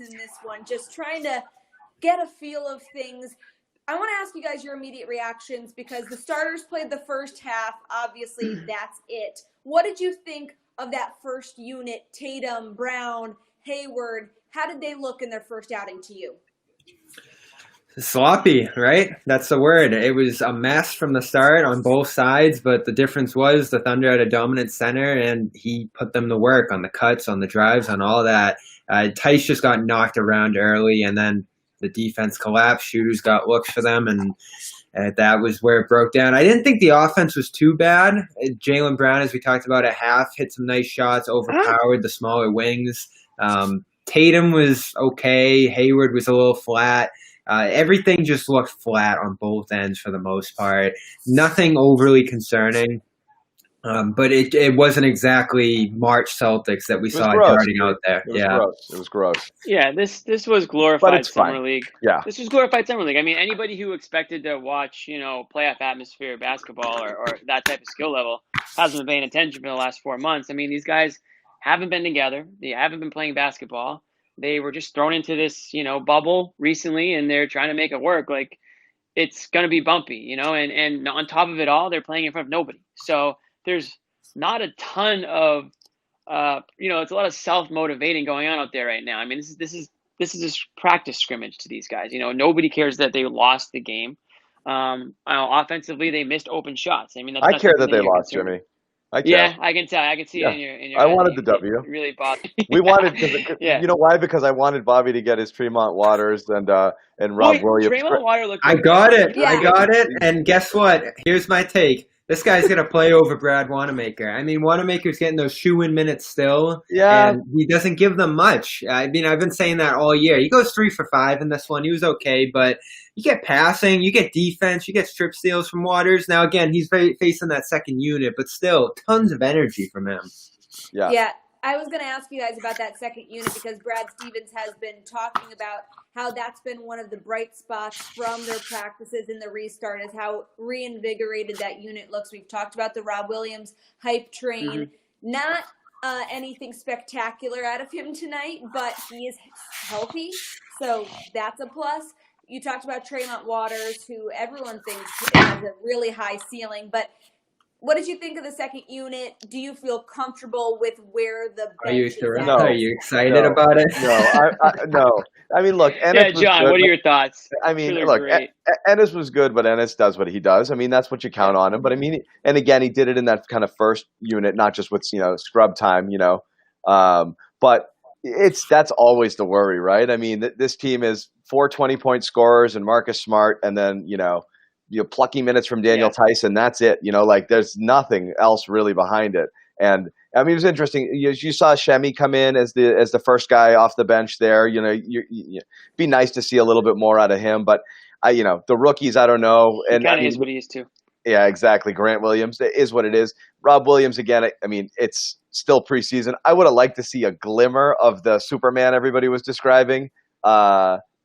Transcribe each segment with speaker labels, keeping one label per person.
Speaker 1: thoughts in this one, just trying to get a feel of things. I want to ask you guys your immediate reactions because the starters played the first half. Obviously, that's it. What did you think of that first unit? Tatum, Brown, Hayward. How did they look in their first outing to you?
Speaker 2: Sloppy, right? That's the word. It was a mess from the start on both sides, but the difference was the Thunder had a dominant center, and he put them to work on the cuts, on the drives, on all that. Tice just got knocked around early, and then the defense collapsed. Shooters got looks for them, and that was where it broke down. I didn't think the offense was too bad. Jaylen Brown, as we talked about at half, hit some nice shots, overpowered the smaller wings. Tatum was okay. Hayward was a little flat. Everything just looked flat on both ends for the most part. Nothing overly concerning. But it wasn't exactly March Celtics that we saw darting out there.
Speaker 3: It was gross.
Speaker 4: Yeah, this was glorified summer league.
Speaker 3: Yeah,
Speaker 4: this was glorified summer league. I mean, anybody who expected to watch, playoff atmosphere basketball or that type of skill level hasn't been paying attention for the last 4 months. I mean, these guys haven't been together. They haven't been playing basketball. They were just thrown into this, bubble recently, and they're trying to make it work. Like, it's going to be bumpy, and on top of it all, they're playing in front of nobody. So there's not a ton of, it's a lot of self-motivating going on out there right now. I mean, this is a practice scrimmage to these guys. Nobody cares that they lost the game. Offensively, they missed open shots. I mean,
Speaker 3: I care that they lost, Jimmy.
Speaker 4: Yeah, I can tell. I can see it in your
Speaker 3: I wanted the W.
Speaker 4: It really bothered me.
Speaker 3: We wanted you know why? Because I wanted Bobby to get his Tremont Waters and Rob Williams.
Speaker 4: Tremont Water looked
Speaker 2: I got it. Yeah. I got it. And guess what? Here's my take. This guy's going to play over Brad Wanamaker. I mean, Wanamaker's getting those shoe-in minutes still.
Speaker 3: Yeah.
Speaker 2: And he doesn't give them much. I mean, I've been saying that all year. He goes 3 for 5 in this one. He was okay, but you get passing, you get defense, you get strip steals from Waters. Now, again, he's facing that second unit, but still, tons of energy from him.
Speaker 1: Yeah. I was going to ask you guys about that second unit because Brad Stevens has been talking about how that's been one of the bright spots from their practices in the restart is how reinvigorated that unit looks. We've talked about the Rob Williams hype train. Mm-hmm. Not anything spectacular out of him tonight, but he is healthy, so that's a plus. You talked about Tremont Waters, who everyone thinks has a really high ceiling, but what did you think of the second unit? Do you feel comfortable with where the bench is at?
Speaker 2: Are you excited about it?
Speaker 3: No. I mean, look.
Speaker 4: Ennis John, what are your thoughts?
Speaker 3: I mean, look, Ennis was good, but Ennis does what he does. I mean, that's what you count on him. But I mean, and again, he did it in that kind of first unit, not just with scrub time, But that's always the worry, right? I mean, this team is 4 20-point scorers and Marcus Smart, and then plucky minutes from Daniel Tyson. That's it. There's nothing else really behind it. And I mean, it was interesting. You saw Shemi come in as the first guy off the bench there. Be nice to see a little bit more out of him. But the rookies, I don't know. And
Speaker 4: kind of is what he is too.
Speaker 3: Yeah, exactly. Grant Williams is what it is. Rob Williams again. I mean, it's still preseason. I would have liked to see a glimmer of the Superman everybody was describing.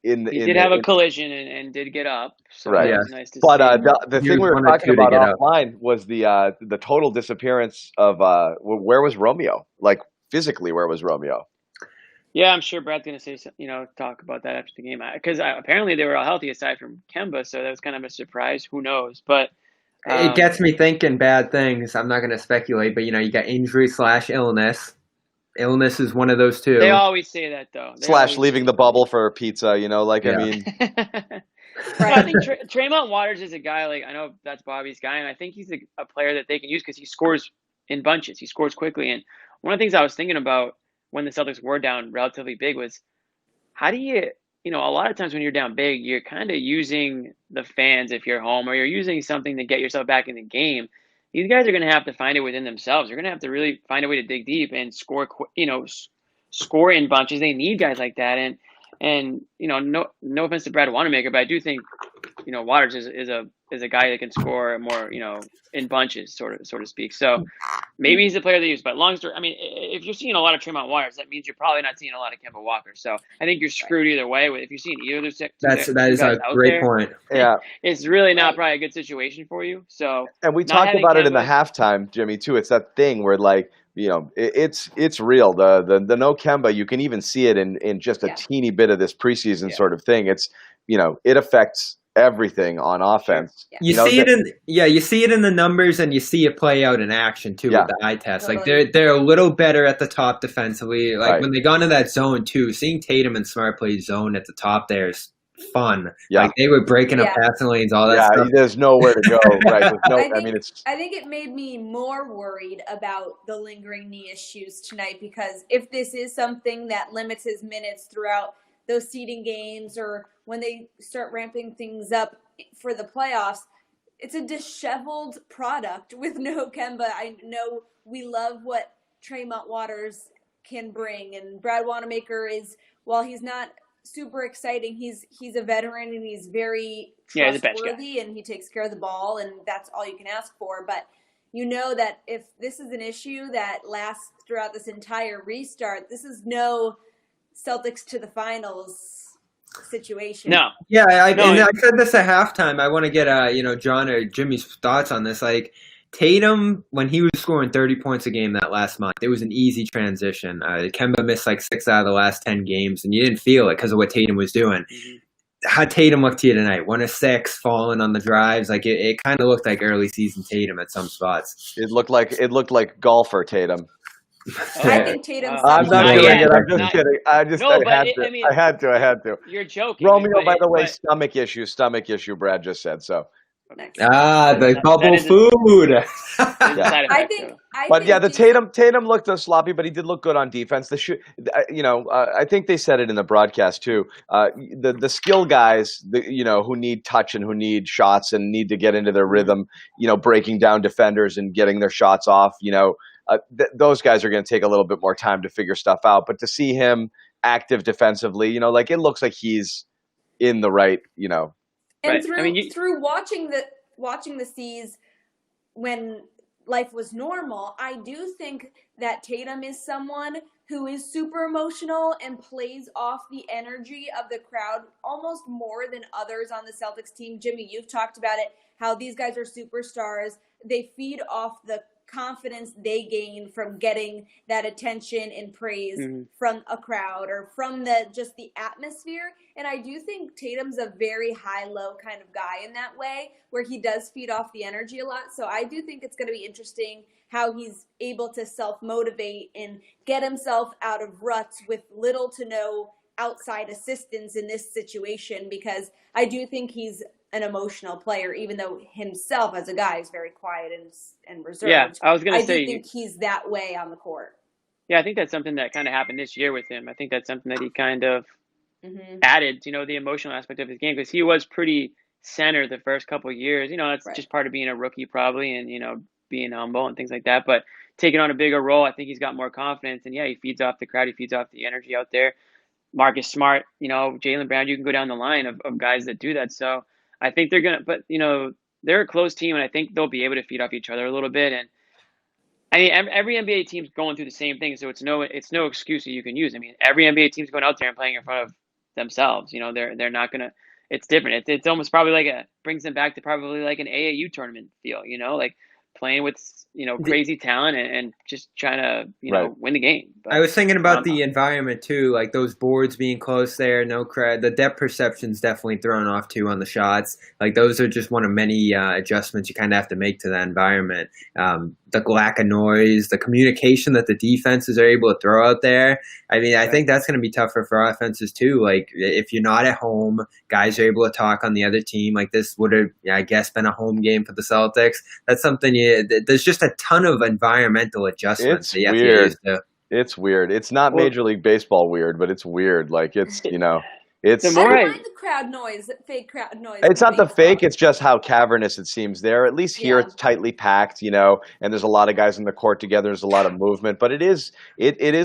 Speaker 4: He did have a collision and did get up. So
Speaker 3: right.
Speaker 4: It was nice to
Speaker 3: but
Speaker 4: see.
Speaker 3: The thing we were talking about offline was the total disappearance of where was Romeo? Like physically, where was Romeo?
Speaker 4: Yeah, I'm sure Brad's going to say, talk about that after the game. Because apparently they were all healthy aside from Kemba, so that was kind of a surprise. Who knows? But
Speaker 2: it gets me thinking bad things. I'm not going to speculate, but you got injury/illness. Illness is one of those two.
Speaker 4: They always say that, though.
Speaker 3: / leaving the bubble for pizza, I mean.
Speaker 4: I think Tremont Waters is a guy, I know that's Bobby's guy, and I think he's a player that they can use because he scores in bunches. He scores quickly. And one of the things I was thinking about when the Celtics were down relatively big was how do you, a lot of times when you're down big, you're kind of using the fans if you're home, or you're using something to get yourself back in the game. These guys are going to have to find it within themselves. They're going to have to really find a way to dig deep and score in bunches. They need guys like that. And no offense to Brad Wanamaker, but I do think, Waters is a guy that can score more, in bunches, sort of speak. So maybe he's the player they use. But long story, I mean, if you're seeing a lot of Tremont Waters, that means you're probably not seeing a lot of Kemba Walker. So I think you're screwed either way. If you're seeing either of those
Speaker 2: that is a great point.
Speaker 3: Yeah,
Speaker 4: it's really not probably a good situation for you.
Speaker 3: And we talked about it in the halftime, Jimmy, too. It's that thing where it's real. The no Kemba, you can even see it in just a teeny bit of this preseason sort of thing. It's it affects everything on offense.
Speaker 1: Sure.
Speaker 2: You see it in the numbers, and you see it play out in action too with the eye test.
Speaker 1: Totally.
Speaker 2: Like they're a little better at the top defensively. Like
Speaker 3: Right.
Speaker 2: when they got into that zone too, seeing Tatum and Smart play zone at the top there is fun.
Speaker 3: Yeah.
Speaker 2: Like they were breaking up passing lanes, all that stuff.
Speaker 3: There's nowhere to go. Right. There's no,
Speaker 1: I think it made me more worried about the lingering knee issues tonight, because if this is something that limits his minutes throughout those seeding games, or when they start ramping things up for the playoffs, it's a disheveled product with no Kemba. I know we love what Tremont Waters can bring, and Brad Wanamaker is, while he's not super exciting, he's a veteran, and he's very trustworthy, and he takes care of the ball, and that's all you can ask for. But that if this is an issue that lasts throughout this entire restart, this is no Celtics to the finals situation.
Speaker 4: No.
Speaker 2: Yeah, I said this at halftime. I want to get John or Jimmy's thoughts on this. Like Tatum, when he was scoring 30 points a game that last month, it was an easy transition. Kemba missed like 6 out of the last 10 games, and you didn't feel it because of what Tatum was doing. Mm-hmm. How Tatum looked to you tonight? 1 of 6, falling on the drives. Like it kind of looked like early season Tatum at some spots.
Speaker 3: It looked like golfer Tatum.
Speaker 1: I think Tatum's.
Speaker 3: I'm not doing it. I'm just kidding. I had to.
Speaker 4: You're joking.
Speaker 3: Romeo, by the way, stomach issue. Brad just said so.
Speaker 2: The bubble food.
Speaker 3: Tatum looked sloppy, but he did look good on defense. I think they said it in the broadcast too. The skill guys, who need touch and who need shots and need to get into their rhythm, breaking down defenders and getting their shots off, those guys are going to take a little bit more time to figure stuff out. But to see him active defensively, it looks like he's in the right,
Speaker 1: And through watching the C's when life was normal, I do think that Tatum is someone who is super emotional and plays off the energy of the crowd almost more than others on the Celtics team. Jimmy, you've talked about it, how these guys are superstars. They feed off the confidence they gain from getting that attention and praise from a crowd or from the atmosphere. And I do think Tatum's a very high-low kind of guy in that way, where he does feed off the energy a lot. So I do think it's going to be interesting how he's able to self-motivate and get himself out of ruts with little to no outside assistance in this situation, because I do think he's an emotional player, even though himself as a guy is very quiet and reserved.
Speaker 4: Yeah, I do
Speaker 1: think he's that way on the court.
Speaker 4: Yeah, I think that's something that kind of happened this year with him. I think that's something that he kind of added, the emotional aspect of his game, because he was pretty center the first couple of years. That's just part of being a rookie probably, and, being humble and things like that. But taking on a bigger role, I think he's got more confidence. And, he feeds off the crowd. He feeds off the energy out there. Marcus Smart, Jaylen Brown, you can go down the line of guys that do that. So I think they're going to – but, they're a close team, and I think they'll be able to feed off each other a little bit. And, I mean, every NBA team's going through the same thing, so it's no excuse that you can use. I mean, every NBA team's going out there and playing in front of themselves. They're not going to – it's different. It's almost probably brings them back to probably like an AAU tournament feel, like playing with, crazy talent and just trying to, win the game. But,
Speaker 2: I was thinking about the environment too, like those boards being close there, no crowd. The depth perception's definitely thrown off too on the shots. Like those are just one of many adjustments you kind of have to make to that environment. The lack of noise, the communication that the defenses are able to throw out there. I mean, I think that's going to be tougher for offenses too. Like if you're not at home, guys are able to talk on the other team. Like this would have, I guess, been a home game for the Celtics. That's something there's just a ton of environmental adjustments.
Speaker 3: It's weird. It's weird. It's not Major League Baseball weird, but it's weird. Like it's, it's
Speaker 1: I don't mind the crowd noise, fake crowd noise.
Speaker 3: It's not the fake, it's just how cavernous it seems there. At least here it's tightly packed, and there's a lot of guys in the court together. There's a lot of movement, but it is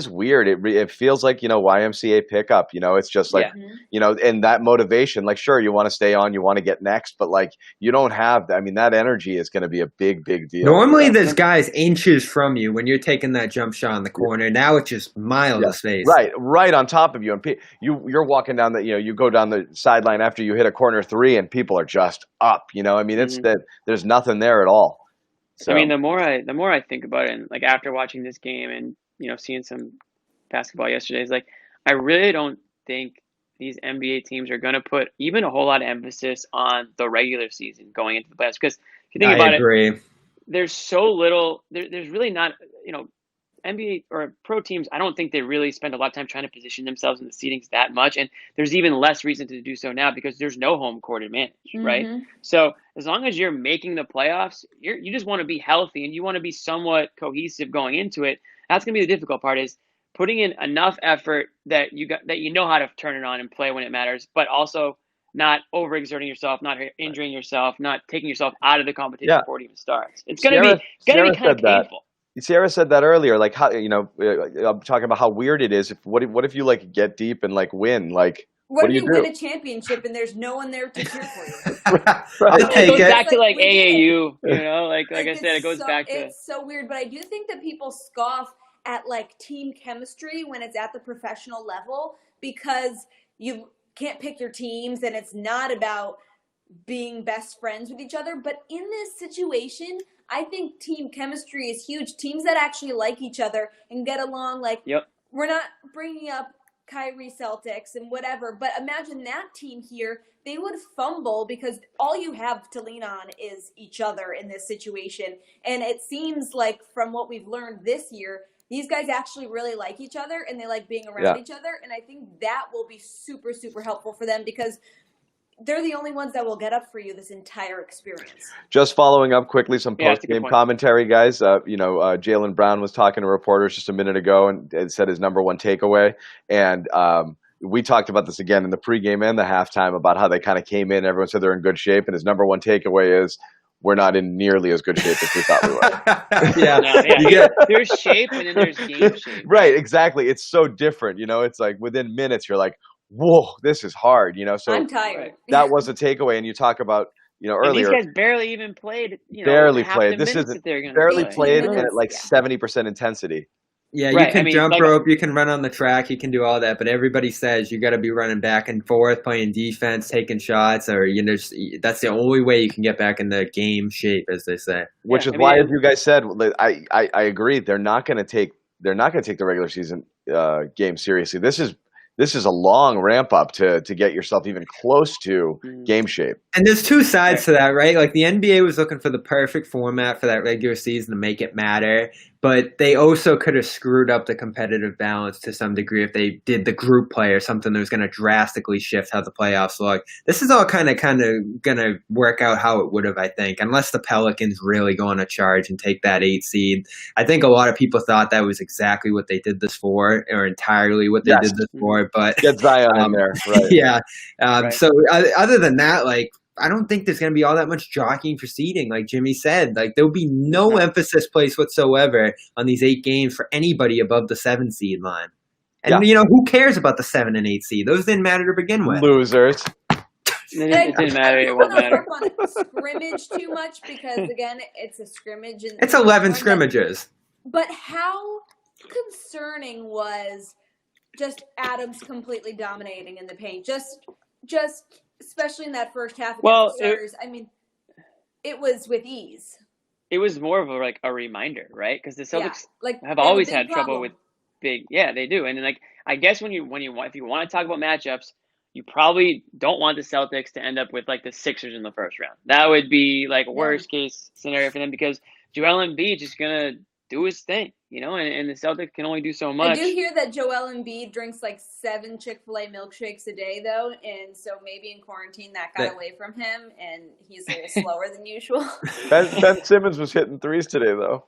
Speaker 3: weird. It feels like, YMCA pickup, it's just like, and that motivation, like, sure, you want to stay on, you want to get next, but like, you don't have that. I mean, that energy is going to be a big, big deal.
Speaker 2: Normally there's guys inches from you when you're taking that jump shot in the corner. Now it's just miles of space.
Speaker 3: Right on top of you. And you're walking down you go down the sideline after you hit a corner three and people are just up, I mean, it's that there's nothing there at all. So
Speaker 4: I mean, the more I think about it, and like after watching this game and seeing some basketball yesterday, is like I really don't think these NBA teams are going to put even a whole lot of emphasis on the regular season going into the playoffs. Because if you think
Speaker 2: I
Speaker 4: about it,
Speaker 2: agree.
Speaker 4: there's so little. There's really not. NBA or pro teams, I don't think they really spend a lot of time trying to position themselves in the seedings that much. And there's even less reason to do so now because there's no home court advantage, right? So as long as you're making the playoffs, you just want to be healthy and you want to be somewhat cohesive going into it. That's going to be the difficult part, is putting in enough effort that you know how to turn it on and play when it matters, but also not overexerting yourself, not injuring yourself, not taking yourself out of the competition before it even starts. It's going to be kind of painful.
Speaker 3: Sierra said that earlier, like how I'm talking about how weird it is. What if you like get deep and like win? Like
Speaker 1: what
Speaker 3: do
Speaker 1: if
Speaker 3: you
Speaker 1: win
Speaker 3: do?
Speaker 1: a championship and there's no one there to cheer for you?
Speaker 4: It goes back to like
Speaker 1: we
Speaker 4: AAU, like I said, it goes back to.
Speaker 1: It's so weird, but I do think that people scoff at like team chemistry when it's at the professional level because you can't pick your teams and it's not about being best friends with each other. But in this situation, I think team chemistry is huge. Teams that actually like each other and get along, like we're not bringing up Kyrie Celtics and whatever, but imagine that team here, they would fumble because all you have to lean on is each other in this situation. And it seems like from what we've learned this year, these guys actually really like each other and they like being around each other. And I think that will be super, super helpful for them because they're the only ones that will get up for you this entire experience.
Speaker 3: Just following up quickly, some post-game commentary, guys. Jaylen Brown was talking to reporters just a minute ago and said his number one takeaway. And we talked about this again in the pregame and the halftime about how they kind of came in. Everyone said they're in good shape. And his number one takeaway is, we're not in nearly as good shape as we thought we were.
Speaker 4: There's shape and then there's game shape.
Speaker 3: Right, exactly. It's so different. It's like within minutes, you're like, whoa, this is hard, So
Speaker 1: I'm tired.
Speaker 3: That was a takeaway. And you talk about, earlier.
Speaker 4: And these guys barely even played.
Speaker 3: Barely
Speaker 4: half
Speaker 3: played.
Speaker 4: The
Speaker 3: This isn't
Speaker 4: barely
Speaker 3: played and at like 70% intensity.
Speaker 2: Yeah, you can jump rope, you can run on the track, you can do all that, but everybody says you got to be running back and forth, playing defense, taking shots, or that's the only way you can get back in the game shape, as they say.
Speaker 3: Which is why, as you guys said, I agree. They're not going to take the regular season game seriously. This is a long ramp up to get yourself even close to game shape.
Speaker 2: And there's two sides to that, right? Like the NBA was looking for the perfect format for that regular season to make it matter, but they also could have screwed up the competitive balance to some degree if they did the group play or something that was going to drastically shift how the playoffs look. This is all kind of going to work out how it would have, I think, unless the Pelicans really go on a charge and take that 8 seed. I think a lot of people thought that was exactly what they did this for, or entirely what they did this for. But
Speaker 3: get Zion in there, right?
Speaker 2: Yeah. So other than that, like, I don't think there's going to be all that much jockeying for seeding. Like Jimmy said, like there'll be no emphasis placed whatsoever on these 8 games for anybody above the 7 seed line. And who cares about the 7 and 8 seed? Those didn't matter to begin with.
Speaker 3: Losers.
Speaker 4: It didn't matter. It won't matter.
Speaker 1: I don't want to scrimmage too much because again, it's a scrimmage. And
Speaker 2: it's 11 scrimmages.
Speaker 1: But how concerning was just Adams completely dominating in the paint? Just especially in that first half against the starters. It was with ease.
Speaker 4: It was more of a reminder, right? Because the Celtics have always had trouble with big. Yeah, they do. And then, I guess if you want to talk about matchups, you probably don't want the Celtics to end up with the Sixers in the first round. That would be worst case scenario for them because Joel Embiid is gonna do his thing, and the Celtics can only do so much.
Speaker 1: I do hear that Joel Embiid drinks 7 Chick-fil-A milkshakes a day, though, and so maybe in quarantine that got away from him, and he's a little slower than usual.
Speaker 3: Ben Simmons was hitting threes today, though.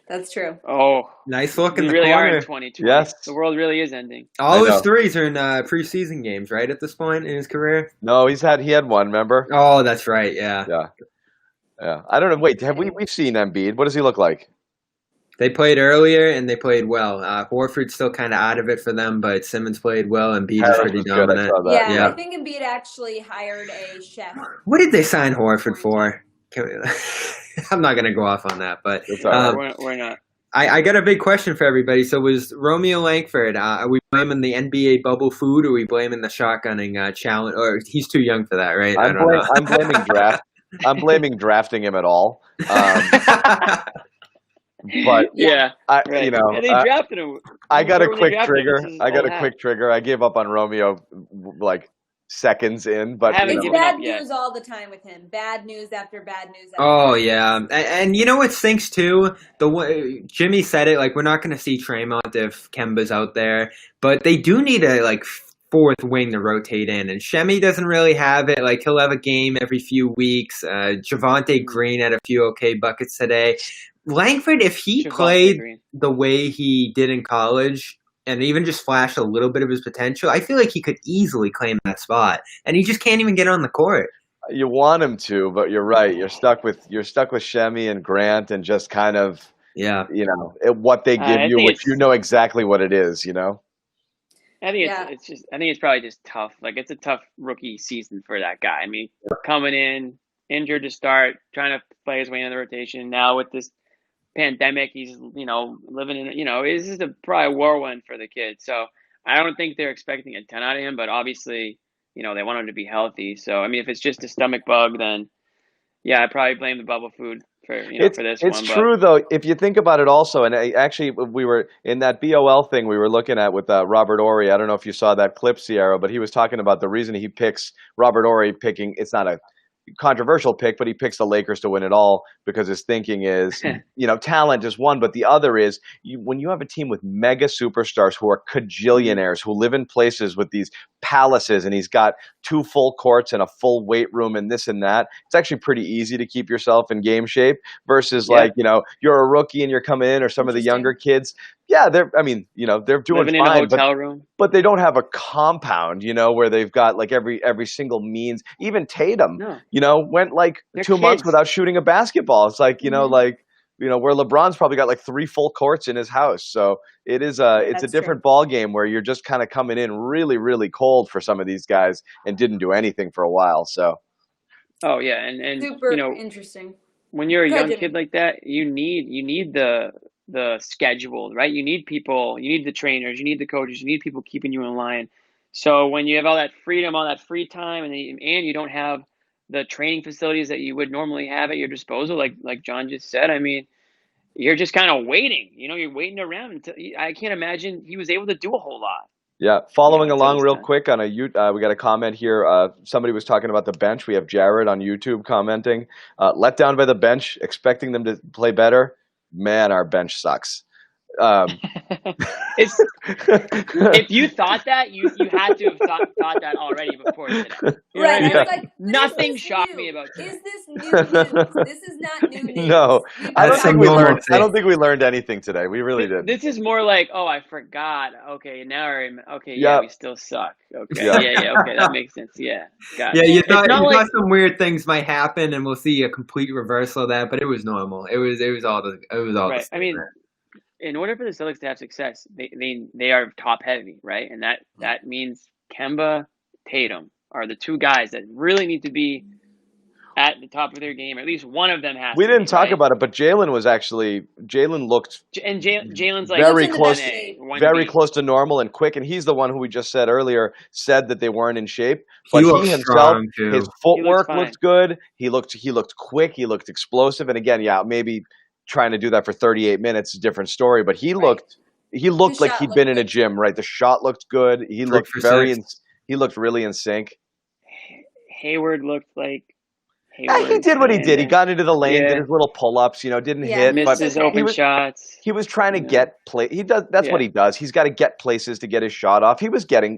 Speaker 1: That's true.
Speaker 4: Oh,
Speaker 2: nice look in the
Speaker 4: really
Speaker 2: corner.
Speaker 4: Are in 2020.
Speaker 3: Yes,
Speaker 4: the world really is ending.
Speaker 2: All his threes are in preseason games, right? At this point in his career.
Speaker 3: No, he had one. Remember?
Speaker 2: Oh, that's right. Yeah.
Speaker 3: I don't know. Wait, we've seen Embiid? What does he look like?
Speaker 2: They played earlier and they played well. Horford's still kind of out of it for them, but Simmons played well and Embiid is pretty dominant.
Speaker 1: I think Embiid actually hired a chef.
Speaker 2: What did they sign Horford for? I'm not going to go off on that, but
Speaker 4: we're not.
Speaker 2: I got a big question for everybody. So was Romeo Langford, are we blaming the NBA bubble food or are we blaming the shotgunning challenge? Or he's too young for that, right?
Speaker 3: I'm blaming draft. I'm blaming drafting him at all. But
Speaker 4: Yeah,
Speaker 3: I,
Speaker 4: right.
Speaker 3: you know,
Speaker 4: And they drafted him.
Speaker 3: I got a
Speaker 4: When they
Speaker 3: quick
Speaker 4: drafted him,
Speaker 3: trigger.
Speaker 4: this is his
Speaker 3: I got
Speaker 4: old
Speaker 3: a
Speaker 4: hat.
Speaker 3: quick trigger. I gave up on Romeo like seconds in, but
Speaker 4: I haven't
Speaker 1: It's
Speaker 4: given
Speaker 1: bad
Speaker 4: up yet.
Speaker 1: news all the time with him. Bad news after bad news after
Speaker 2: Oh
Speaker 1: bad news.
Speaker 2: yeah, and you know what stinks too? The way Jimmy said it, like we're not going to see Tremont if Kemba's out there, but they do need a like fourth wing to rotate in, and Shemi doesn't really have it. Like he'll have a game every few weeks. Javante Green had a few okay buckets today. Langford, if he
Speaker 4: Javante
Speaker 2: played
Speaker 4: Green.
Speaker 2: the way he did in college and even just flashed a little bit of his potential, I feel like he could easily claim that spot, and he just can't even get on the court.
Speaker 3: you want him to. But you're right. You're stuck with Shemi and Grant, and just kind of
Speaker 2: Yeah.
Speaker 3: what they give
Speaker 4: I
Speaker 3: you,
Speaker 4: think
Speaker 3: which you know exactly what it is.
Speaker 4: I think
Speaker 1: Yeah.
Speaker 4: it's just I think it's probably just tough. Like it's a tough rookie season for that guy. I mean, coming in injured to start, trying to play his way in the rotation. Now with this pandemic, he's living in it's just probably a whirlwind for the kid. So I don't think they're expecting a ton out of him, but obviously they want him to be healthy. So I mean, if it's just a stomach bug, then yeah, I probably blame the bubble food for for this
Speaker 3: It's
Speaker 4: one.
Speaker 3: true though. If you think about it, also, and actually, we were in that BOL thing we were looking at with Robert Ory. I don't know if you saw that clip, Sierra, but he was talking about the reason he picks Robert Ory picking. It's not a controversial pick, but he picks the Lakers to win it all because his thinking is, talent is one, but the other is when you have a team with mega superstars who are cajillionaires who live in places with these palaces, and he's got 2 full courts and a full weight room and this and that. It's actually pretty easy to keep yourself in game shape versus you're a rookie and you're coming in, or some of the younger kids. Yeah, they're doing
Speaker 4: Living in a
Speaker 3: fine,
Speaker 4: hotel room.
Speaker 3: but they don't have a compound, where they've got like every single means. Even Tatum,
Speaker 4: No.
Speaker 3: went like
Speaker 4: They're
Speaker 3: 2 months
Speaker 4: kids.
Speaker 3: without shooting a basketball. It's like,
Speaker 1: Mhm.
Speaker 3: where LeBron's probably got like 3 full courts in his house. So it's a
Speaker 1: That's
Speaker 3: different ball game where you're just kind of coming in really, really cold for some of these guys and didn't do anything for a while. So
Speaker 4: Oh yeah, and
Speaker 1: Super interesting.
Speaker 4: when you're a
Speaker 1: Go ahead,
Speaker 4: young
Speaker 1: Jimmy.
Speaker 4: kid like that, you need the schedule, right? You need people, you need the trainers, you need the coaches, you need people keeping you in line. So when you have all that freedom, all that free time, and you don't have the training facilities that you would normally have at your disposal, like John just said, I mean, you're just kind of waiting. You're waiting around until I can't imagine he was able to do a whole lot.
Speaker 3: yeah, following
Speaker 4: Until
Speaker 3: along
Speaker 4: this
Speaker 3: real
Speaker 4: time.
Speaker 3: quick on we got a comment here. Somebody was talking about the bench. We have Jared on YouTube commenting, let down by the bench, expecting them to play better. Man, our bench sucks.
Speaker 4: It's if you thought that, you had to have thought that already before today. You know
Speaker 1: Right.
Speaker 4: what I
Speaker 1: I was
Speaker 4: mean?
Speaker 1: like, but
Speaker 4: Nothing
Speaker 1: is this
Speaker 4: shocked
Speaker 1: new?
Speaker 4: me about today.
Speaker 1: Is this new news? This is not new news.
Speaker 3: No,
Speaker 1: We've
Speaker 3: I
Speaker 1: been
Speaker 3: don't
Speaker 2: That's
Speaker 3: think
Speaker 2: a
Speaker 3: we
Speaker 2: normal
Speaker 3: learned. I
Speaker 2: thing.
Speaker 3: don't think we learned anything today. We really didn't.
Speaker 4: This is more like, oh, I forgot. Okay, now okay,
Speaker 3: Yeah.
Speaker 4: yeah, we still suck. Okay,
Speaker 3: Yeah.
Speaker 4: yeah, okay, that makes sense. Yeah, got
Speaker 2: Yeah,
Speaker 4: it.
Speaker 2: you
Speaker 4: It's
Speaker 2: thought
Speaker 4: not like
Speaker 2: some weird things might happen, and we'll see a complete reversal of that. But it was normal. It was all the
Speaker 4: right.
Speaker 2: the
Speaker 4: I mean,
Speaker 2: same.
Speaker 4: in order for the Celtics to have success, they are top heavy, right? And that means Kemba, Tatum are the 2 guys that really need to be at the top of their game. At least one of them has
Speaker 3: We
Speaker 4: to
Speaker 3: didn't
Speaker 4: be,
Speaker 3: talk
Speaker 4: right?
Speaker 3: about it, but Jalen looked
Speaker 4: And Jalen's like
Speaker 3: very
Speaker 1: in the
Speaker 3: close,
Speaker 1: best shape.
Speaker 3: very
Speaker 4: 1B.
Speaker 3: close to normal and quick. And he's the one who we just said earlier said that they weren't in shape.
Speaker 2: He
Speaker 3: But
Speaker 2: looks
Speaker 3: he himself,
Speaker 2: strong too.
Speaker 3: his
Speaker 4: He
Speaker 3: footwork
Speaker 4: looks
Speaker 3: looked
Speaker 4: fine.
Speaker 3: good. He looked quick. He looked explosive. And again, yeah, maybe trying to do that for 38 minutes is a different story. But he
Speaker 1: Right.
Speaker 3: looked like
Speaker 1: shot
Speaker 3: he'd
Speaker 1: looked
Speaker 3: been in a
Speaker 1: good.
Speaker 3: gym. Right, the shot looked good. He
Speaker 2: 3
Speaker 3: looked
Speaker 2: for 6.
Speaker 3: he looked really in sync.
Speaker 4: Hayward looked like
Speaker 3: Yeah, he did what he did. He got into the lane, did
Speaker 4: Yeah,
Speaker 3: his little pull-ups, didn't
Speaker 1: Yeah,
Speaker 3: hit,
Speaker 1: he
Speaker 3: but
Speaker 4: misses
Speaker 1: okay.
Speaker 4: open shots.
Speaker 3: he was trying to
Speaker 4: You know,
Speaker 3: get play. He does. That's what
Speaker 4: yeah,
Speaker 3: he does. He's got to get places to get his shot off. He was getting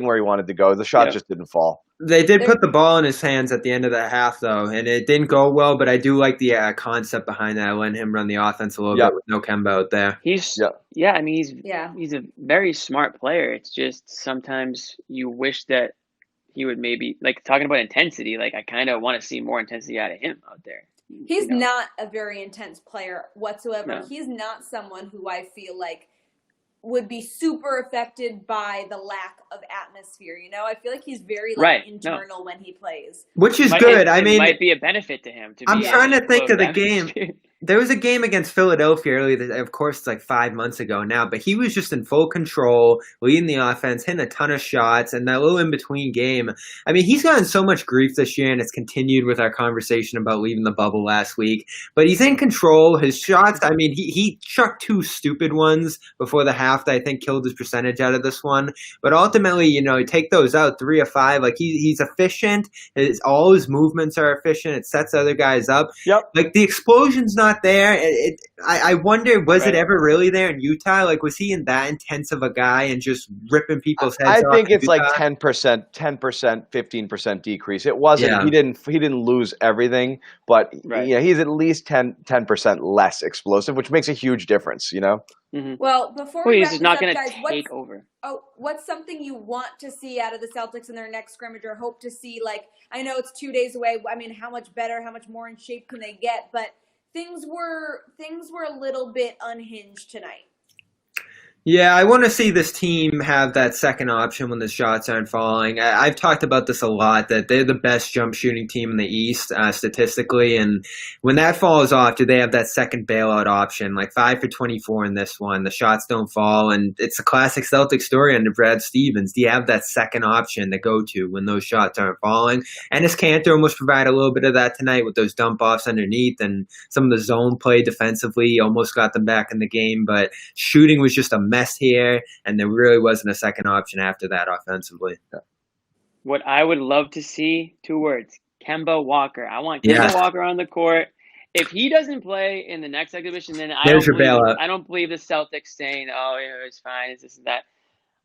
Speaker 3: where he wanted to go. The shot
Speaker 4: yeah.
Speaker 3: just didn't fall.
Speaker 2: They did
Speaker 1: There-
Speaker 2: put the ball in his hands at the end of the half, though, and it didn't go well. But I do like the concept behind that, letting him run the offense a little
Speaker 3: Yeah.
Speaker 2: bit with no Kemba out there.
Speaker 3: Yeah.
Speaker 4: I mean, he's a very smart player. It's just sometimes you wish that he would maybe like talking about intensity. Like I kind of want to see more intensity out of him out there.
Speaker 1: He's not a very intense player whatsoever.
Speaker 4: No.
Speaker 1: He's not someone who I feel like would be super affected by the lack of atmosphere. I feel like he's very internal when he plays.
Speaker 2: Which is good.
Speaker 4: It might be a benefit to him.
Speaker 2: I'm trying to think of the game. There was a game against Philadelphia earlier. Of course, it's like 5 months ago now, but he was just in full control, leading the offense, hitting a ton of shots, and that little in-between game. I mean, he's gotten so much grief this year, and it's continued with our conversation about leaving the bubble last week. But he's in control. His shots, I mean, he chucked 2 stupid ones before the half that I think killed his percentage out of this one. But ultimately, take those out, 3 of 5. Like, he's efficient. All his movements are efficient. It sets other guys up.
Speaker 3: Yep.
Speaker 2: Like, the explosion's not there. I wonder, was
Speaker 4: Right.
Speaker 2: it ever really there in Utah? Like, was he in that intense of a guy and just ripping people's heads
Speaker 3: I
Speaker 2: off?
Speaker 3: think
Speaker 2: in
Speaker 3: it's like
Speaker 2: Utah?
Speaker 3: 10%, 15% decrease. It wasn't.
Speaker 2: Yeah.
Speaker 3: He didn't lose everything, but
Speaker 4: Right.
Speaker 3: he's at least 10% less explosive, which makes a huge difference.
Speaker 1: Well, before
Speaker 4: Well,
Speaker 1: we
Speaker 4: he's
Speaker 1: wrap
Speaker 4: just
Speaker 1: this
Speaker 4: not
Speaker 1: up,
Speaker 4: going to
Speaker 1: guys,
Speaker 4: take over.
Speaker 1: what's something you want to see out of the Celtics in their next scrimmage, or hope to see? Like, I know it's 2 days away. I mean, how much better, how much more in shape can they get? But things were a little bit unhinged tonight.
Speaker 2: Yeah, I want to see this team have that second option when the shots aren't falling. I've talked about this a lot, that they're the best jump shooting team in the East statistically, and when that falls off, do they have that second bailout option? Like 5 for 24 in this one, the shots don't fall, and it's a classic Celtic story under Brad Stevens. Do you have that second option to go to when those shots aren't falling? And his Cantor almost provided a little bit of that tonight with those dump offs underneath, and some of the zone play defensively almost got them back in the game, but shooting was just a mess here, and there really wasn't a second option after that offensively.
Speaker 4: What I would love to see, 2 words, Kemba Walker. I want Kemba
Speaker 2: Yeah.
Speaker 4: Walker on the court. If he doesn't play in the next exhibition, then I
Speaker 2: There's your
Speaker 4: don't
Speaker 2: bailout.
Speaker 4: believe the Celtics saying, "Oh, it's fine, it's this and that."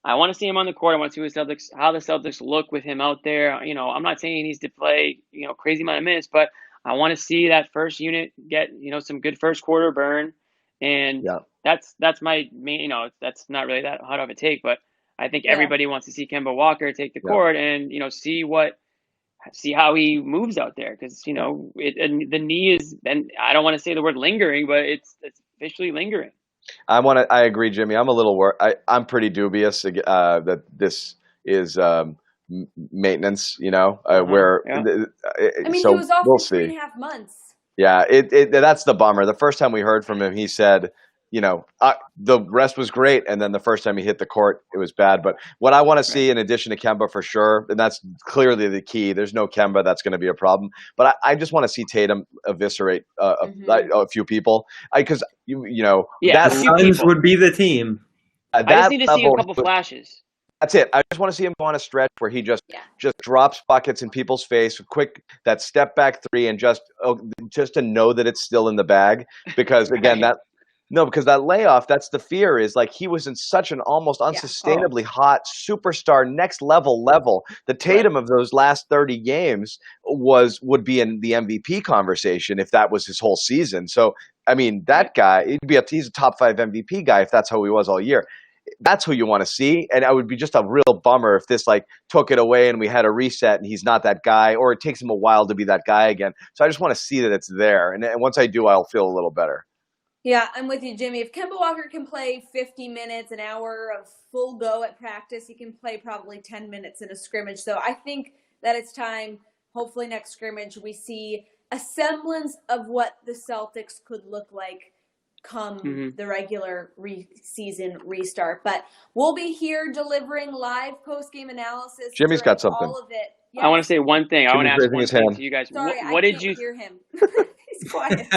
Speaker 4: I want to see him on the court. I want to see how the Celtics look with him out there. I'm not saying he needs to play, crazy amount of minutes, but I want to see that first unit get, some good first quarter burn. And
Speaker 3: Yeah.
Speaker 4: that's my main, that's not really that hot of a take, but I think
Speaker 1: Yeah.
Speaker 4: everybody wants to see Kemba Walker take the
Speaker 3: Yeah.
Speaker 4: court and, see how he moves out there. Cause and the knee is, and I don't want to say the word lingering, but it's officially lingering.
Speaker 3: I agree, Jimmy. I'm a little I'm pretty dubious that this is maintenance. Where
Speaker 4: Yeah.
Speaker 1: I mean,
Speaker 3: so
Speaker 1: he was off
Speaker 3: we'll
Speaker 1: for 3.5
Speaker 3: see.
Speaker 1: months.
Speaker 3: Yeah, that's the bummer. The first time we heard from him, he said, the rest was great, and then the first time he hit the court, it was bad. But what I want to see, in addition to Kemba for sure, and that's clearly the key, there's no Kemba, that's going to be a problem. But I just want to see Tatum eviscerate a few people, because
Speaker 4: Yeah,
Speaker 3: that
Speaker 4: a few
Speaker 2: Suns
Speaker 4: people.
Speaker 2: would be the team.
Speaker 3: at
Speaker 4: I just
Speaker 3: that
Speaker 4: need to see a
Speaker 3: level,
Speaker 4: couple flashes.
Speaker 3: That's it. I just want to see him go on a stretch where he just drops buckets in people's face, quick that step back 3, and just to know that it's still in the bag. Because again, because that layoff, that's the fear, is like he was in such an almost unsustainably hot superstar next level. The Tatum of those last 30 games would be in the MVP conversation if that was his whole season. So I mean, that guy, he's a top 5 MVP guy if that's how he was all year. That's who you want to see, and it would be just a real bummer if this took it away and we had a reset and he's not that guy, or it takes him a while to be that guy again. So I just want to see that it's there, and once I do, I'll feel a little better.
Speaker 1: Yeah, I'm with you, Jimmy. If Kemba Walker can play 50 minutes, an hour of full go at practice, he can play probably 10 minutes in a scrimmage. So I think that it's time, hopefully next scrimmage, we see a semblance of what the Celtics could look like come the regular season restart. But we'll be here delivering live post-game analysis.
Speaker 3: Jimmy's got something.
Speaker 1: All of it. Yes.
Speaker 4: I want to say one thing. I want to
Speaker 3: Jimmy's
Speaker 4: ask
Speaker 3: raising
Speaker 4: one
Speaker 3: his
Speaker 4: thing
Speaker 3: hand.
Speaker 4: to you guys.
Speaker 1: Sorry,
Speaker 4: What
Speaker 1: I
Speaker 4: did
Speaker 1: can't
Speaker 4: you?
Speaker 1: hear him. He's quiet.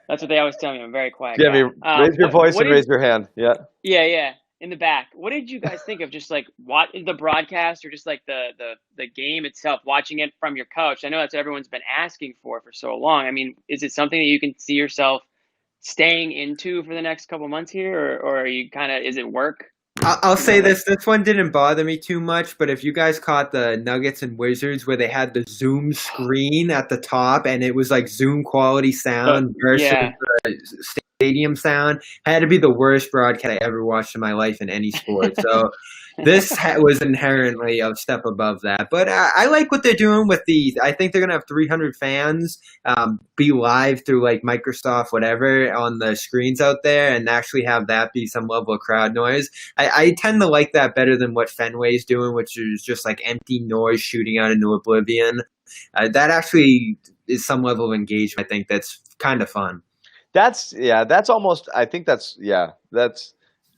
Speaker 4: That's what they always tell me. I'm very quiet.
Speaker 3: Jimmy,
Speaker 4: guy.
Speaker 3: raise your voice and raise your hand. Yeah.
Speaker 4: Yeah. In the back. What did you guys think of just what the broadcast, or just the game itself, watching it from your couch? I know that's what everyone's been asking for so long. I mean, is it something that you can see yourself staying into for the next couple months here, or are you is it work?
Speaker 2: I'll say this one didn't bother me too much, but if you guys caught the Nuggets and Wizards where they had the Zoom screen at the top and it was like Zoom quality sound versus the stadium sound, had to be the worst broadcast I ever watched in my life in any sport. So this was inherently a step above that. But I like what they're doing with I think they're going to have 300 fans be live through like Microsoft, whatever, on the screens out there, and actually have that be some level of crowd noise. I tend to like that better than what Fenway's doing, which is just like empty noise shooting out into oblivion. That actually is some level of engagement. I think that's kind of fun.
Speaker 3: That's almost. I think that's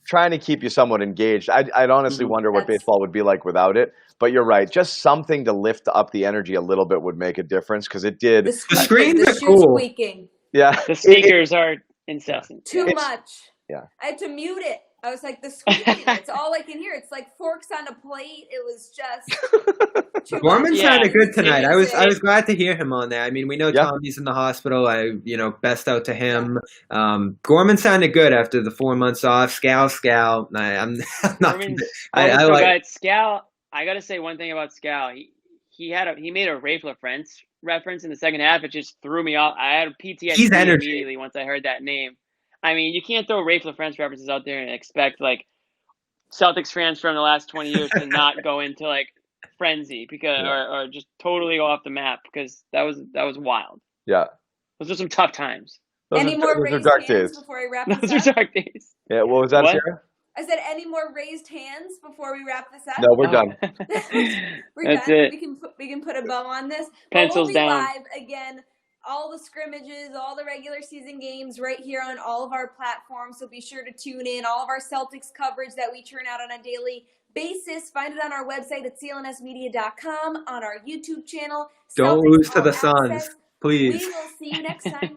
Speaker 3: trying to keep you somewhat engaged. I'd honestly wonder what baseball would be like without it. But you're right. Just something to lift up the energy a little bit would make a difference because it did.
Speaker 1: The
Speaker 2: screens are
Speaker 1: shoe
Speaker 2: cool.
Speaker 1: squeaking.
Speaker 3: Yeah,
Speaker 4: The speakers are incessant.
Speaker 1: Too much.
Speaker 3: Yeah.
Speaker 1: I had to mute it. I was like, the squeaking. It's all I can hear. It's like forks on a plate. It was just too
Speaker 2: Gorman
Speaker 1: much.
Speaker 2: sounded good tonight. I was
Speaker 1: Amazing.
Speaker 2: glad to hear him on there. I mean, we know Tommy's in the hospital. Best out to him. Gorman sounded good after the 4 months off. Scal. I'm not. I like
Speaker 4: Scal. I gotta say one thing about Scal. He made a Rafe LaFrance reference in the second half. It just threw me off. I had PTSD
Speaker 2: He's energy.
Speaker 4: immediately once I heard that name. I mean, you can't throw Rafe LaFrance references out there and expect like Celtics fans from the last 20 years to not go into like frenzy because or just totally go off the map because that was wild.
Speaker 3: Yeah,
Speaker 4: those are some tough times.
Speaker 1: Any more raised
Speaker 3: dark
Speaker 1: hands
Speaker 3: days.
Speaker 1: before I wrap this
Speaker 4: Those
Speaker 1: up?
Speaker 4: are dark days.
Speaker 3: Yeah, what was that, Sarah?
Speaker 1: I said, any more raised hands before we wrap this up?
Speaker 3: No, we're done.
Speaker 1: We're
Speaker 4: That's
Speaker 1: done.
Speaker 4: it.
Speaker 1: We can put a bow on this.
Speaker 4: Pencils
Speaker 1: we'll be
Speaker 4: down.
Speaker 1: live again. All the scrimmages, all the regular season games right here on all of our platforms. So be sure to tune in. All of our Celtics coverage that we churn out on a daily basis. Find it on our website at clnsmedia.com, on our YouTube channel.
Speaker 2: Don't
Speaker 1: Celtics
Speaker 2: lose to
Speaker 1: All
Speaker 2: the
Speaker 1: Access.
Speaker 2: Suns, please.
Speaker 1: We will see you next time.